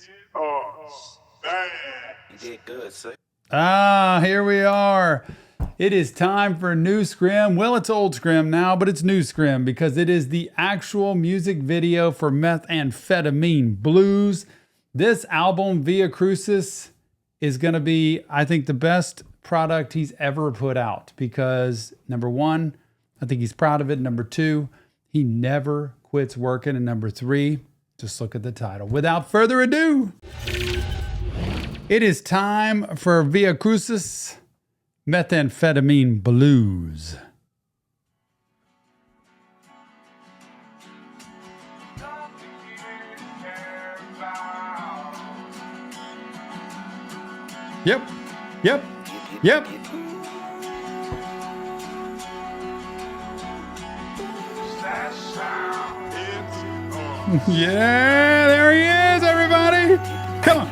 You did good, sir. Here we are. It is time for new Scrim. Well, it's old Scrim now, but it's new Scrim because it is the actual music video for Methamphetamine Blues. This album, Via Crucis, is going to be, I think, the best product he's ever put out because, number one, I think he's proud of it. Number two, he never quits working. And number three, just look at the title. Without further ado, it is time for Via Crucis, Methamphetamine Blues. Yep. Yeah, there he is, everybody. Come on.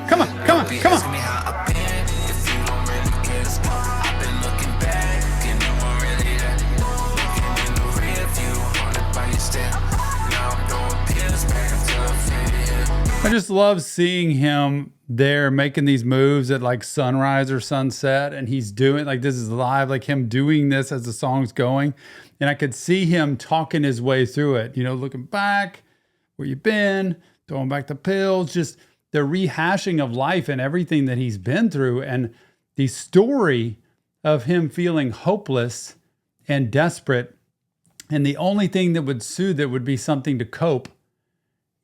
I just love seeing him there making these moves at like sunrise or sunset, and he's doing like this is live, like him doing this as the song's going, and I could see him talking his way through it, you know, looking back, where you been, throwing back the pills, just the rehashing of life and everything that he's been through, and the story of him feeling hopeless and desperate, and the only thing that would soothe it would be something to cope,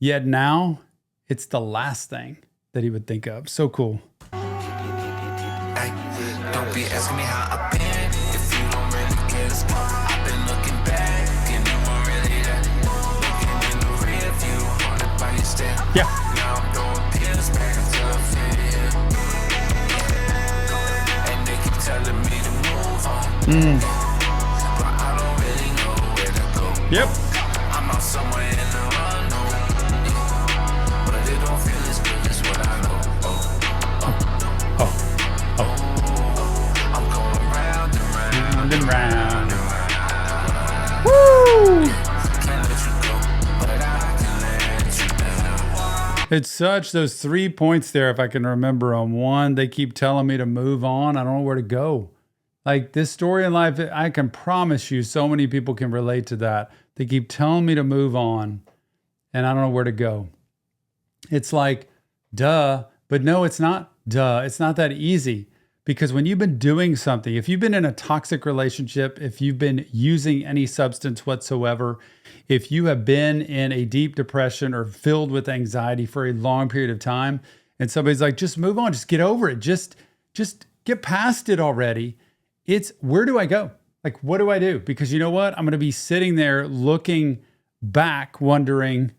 yet now it's the last thing that he would think of. So cool. Ay, don't be asking me how I've been if you don't really care. I've been looking back and no one really that. Looking in the rear view, haunted by your stare. Yeah. Now I'm throwing pills back until I feel it. And they keep telling me to move on. But I don't really know where to go. Yep. I'm out somewhere in the unknown. But it don't feel as good as what I know. I'm going round and round. Woo! Can't let you go, but I can let you down. It's such those 3 points there, if I can remember on one, they keep telling me to move on. I don't know where to go. Like this story in life, I can promise you so many people can relate to that. They keep telling me to move on and I don't know where to go. It's like, duh, but no, it's not duh. It's not that easy because when you've been doing something, if you've been in a toxic relationship, if you've been using any substance whatsoever, if you have been in a deep depression or filled with anxiety for a long period of time, and somebody's like, just move on, just get over it. Just get past it already. It's where do I go? Like, what do I do? Because you know what? I'm going to be sitting there looking back, wondering,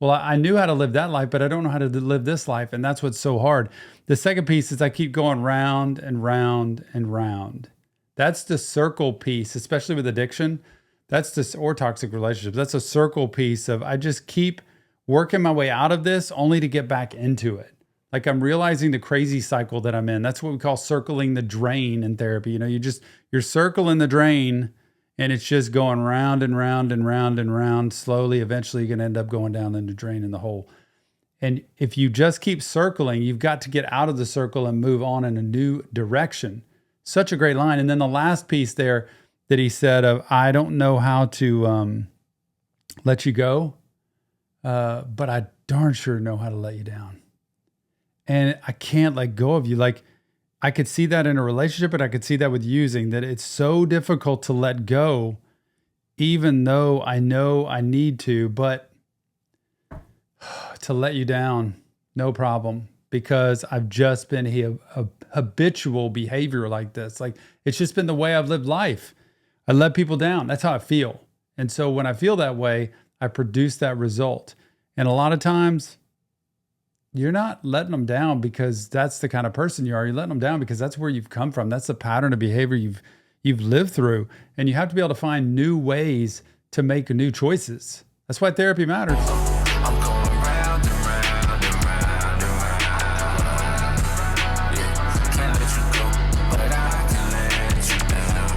well, I knew how to live that life, but I don't know how to live this life. And that's what's so hard. The second piece is I keep going round and round and round. That's the circle piece, especially with addiction. That's this, or toxic relationships. That's a circle piece of I just keep working my way out of this only to get back into it. Like I'm realizing the crazy cycle that I'm in. That's what we call circling the drain in therapy. You know, you're circling the drain and it's just going round and round and round and round. Slowly, eventually you're going to end up going down in the drain in the hole. And if you just keep circling, you've got to get out of the circle and move on in a new direction. Such a great line. And then the last piece there that he said of, I don't know how to let you go, but I darn sure know how to let you down. And I can't let go of you. Like I could see that in a relationship, but I could see that with using, that it's so difficult to let go, even though I know I need to, but to let you down, no problem, because I've just been a habitual behavior like this. Like it's just been the way I've lived life. I let people down. That's how I feel. And so when I feel that way, I produce that result. And a lot of times, you're not letting them down because that's the kind of person you are. You're letting them down because that's where you've come from. That's the pattern of behavior you've lived through. And you have to be able to find new ways to make new choices. That's why therapy matters. I'm going round and round and round and round. Yeah, can't let you go, but I can let you down.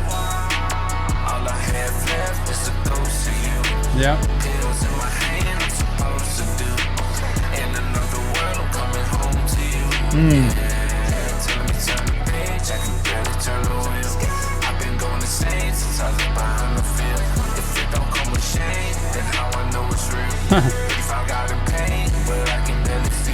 All I have left is to go see you. Yeah. Pills in my hand, I'm supposed to do. In another world, I'm coming Telling me turn the page, I can barely turn the wheel. I've been going insane since I was behind the field. If it don't come with shame, then how I know it's real? If I got in pain, but I can barely feel.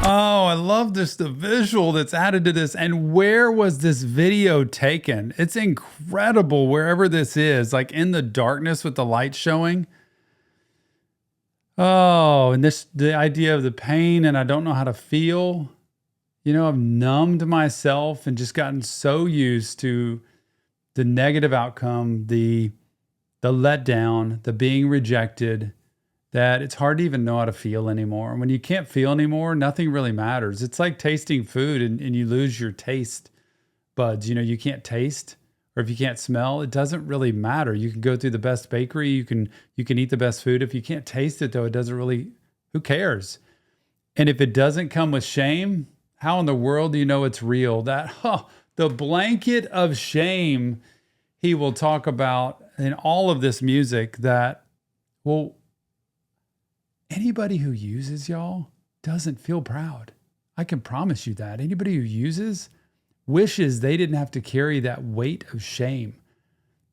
Oh, I love this, the visual that's added to this. And where was this video taken? It's incredible wherever this is, like in the darkness with the light showing. Oh, and the idea of the pain and I don't know how to feel. You know, I've numbed myself and just gotten so used to the negative outcome, the letdown, the being rejected, that it's hard to even know how to feel anymore. And when you can't feel anymore, nothing really matters. It's like tasting food and you lose your taste buds. You know, you can't taste, or if you can't smell, it doesn't really matter. You can go through the best bakery, you can eat the best food. If you can't taste it though, it doesn't really, who cares? And if it doesn't come with shame, how in the world do you know it's real? The blanket of shame he will talk about in all of this music, that, well, anybody who uses, y'all, doesn't feel proud. I can promise you that. Anybody who uses wishes they didn't have to carry that weight of shame.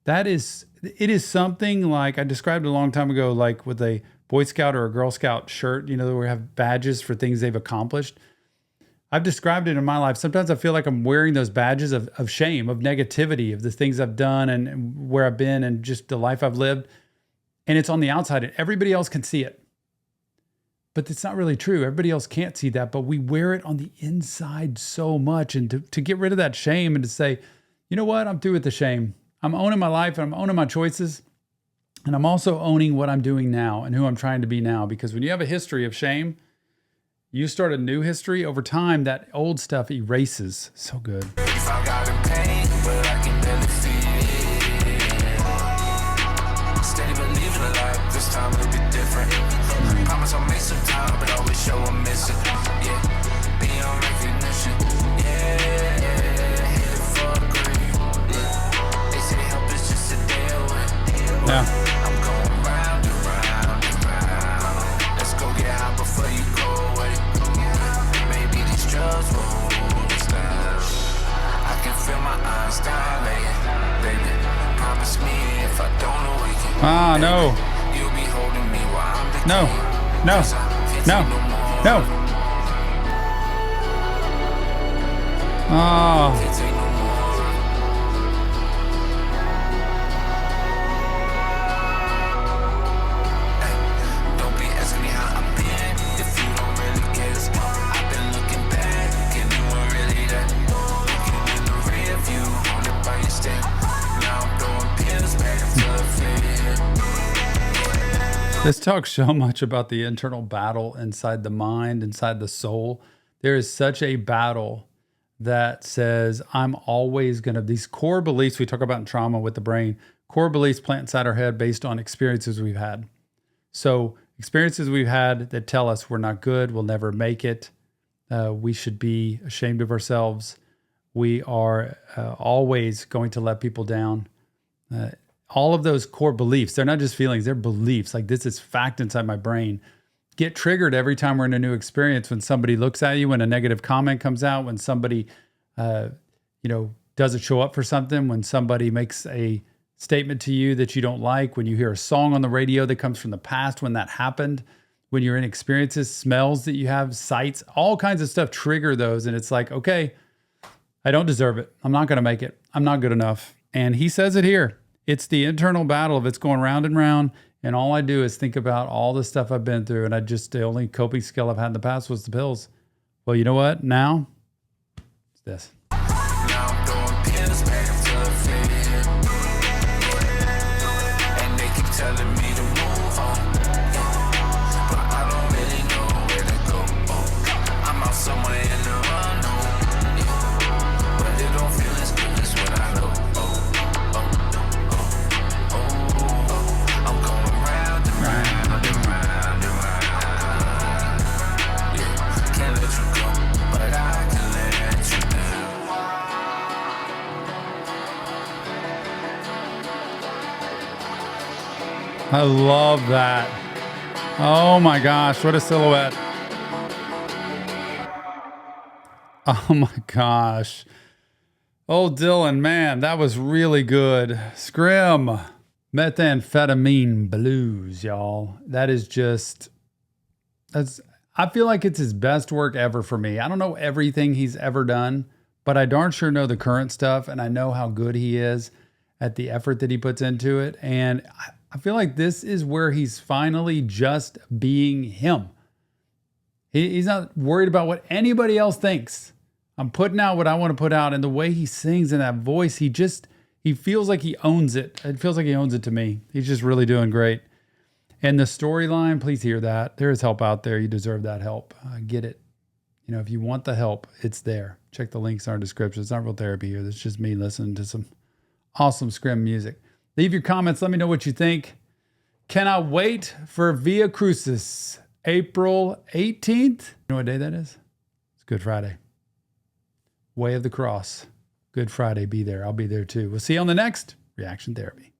It is something like I described a long time ago, like with a Boy Scout or a Girl Scout shirt, you know, where we have badges for things they've accomplished. I've described it in my life. Sometimes I feel like I'm wearing those badges of shame, of negativity, of the things I've done and where I've been and just the life I've lived. And it's on the outside and everybody else can see it. But it's not really true. Everybody else can't see that, but we wear it on the inside so much. And to get rid of that shame and to say, you know what? I'm through with the shame. I'm owning my life and I'm owning my choices. And I'm also owning what I'm doing now and who I'm trying to be now. Because when you have a history of shame, you start a new history. Over time, that old stuff erases. So good. If I got in pain, but I can barely feel. Steady believing a lot, this time it'll be different. Promise I'll make some time, but always show I'm missing. Yeah, beyond recognition. Yeah, headed for greed. Yeah, they say help is just a day away. Yeah. I'm going round and round and round. Let's go get high before you go away. Maybe these drugs will hold us down. I can feel my eyes dilating, baby. Promise me if I don't awaken. Ah, no. You'll be holding me while I'm decaying. No. No. No. No. Oh. Can't take no more. Hey, don't be asking me how I've been if you don't really care. I've been looking back and you weren't really that. Looking in the rear view, haunted by your step. Now I'm throwing pills back to the fear. This talks so much about the internal battle inside the mind, inside the soul. There is such a battle that says, I'm always going to, these core beliefs we talk about in trauma with the brain, core beliefs plant inside our head based on experiences we've had. So experiences we've had that tell us we're not good, we'll never make it, we should be ashamed of ourselves, we are always going to let people down. All of those core beliefs, they're not just feelings, they're beliefs. Like this is fact inside my brain. Get triggered every time we're in a new experience. When somebody looks at you, when a negative comment comes out, when somebody, doesn't show up for something, when somebody makes a statement to you that you don't like, when you hear a song on the radio that comes from the past, when that happened, when you're in experiences, smells that you have, sights, all kinds of stuff trigger those. And it's like, okay, I don't deserve it. I'm not going to make it. I'm not good enough. And he says it here. It's the internal battle of it's going round and round. And all I do is think about all the stuff I've been through. And the only coping skill I've had in the past was the pills. Well, you know what? Now it's this. Now I'm throwing pills back to the fear. And they keep telling me to move on. But I don't really know where to go. I'm out somewhere in the unknown. But it don't feel as good as what I know. I'm going round and round and round and round. Yeah, can't let you go, but I can let you down. I love that. Oh my gosh, what a silhouette. Oh my gosh. Oh, Dylan, man, that was really good. Scrim, methamphetamine blues, y'all. That is just, I feel like it's his best work ever for me. I don't know everything he's ever done, but I darn sure know the current stuff, and I know how good he is at the effort that he puts into it. And I feel like this is where he's finally just being him. He's not worried about what anybody else thinks. I'm putting out what I want to put out. And the way he sings in that voice, he feels like he owns it. It feels like he owns it to me. He's just really doing great. And the storyline, please hear that. There is help out there. You deserve that help. Get it. You know, if you want the help, it's there. Check the links in our description. It's not real therapy here. It's just me listening to some awesome Scrim music. Leave your comments. Let me know what you think. Cannot wait for Via Crucis, April 18th. You know what day that is? It's Good Friday. Way of the Cross. Good Friday. Be there. I'll be there too. We'll see you on the next Reaction Therapy.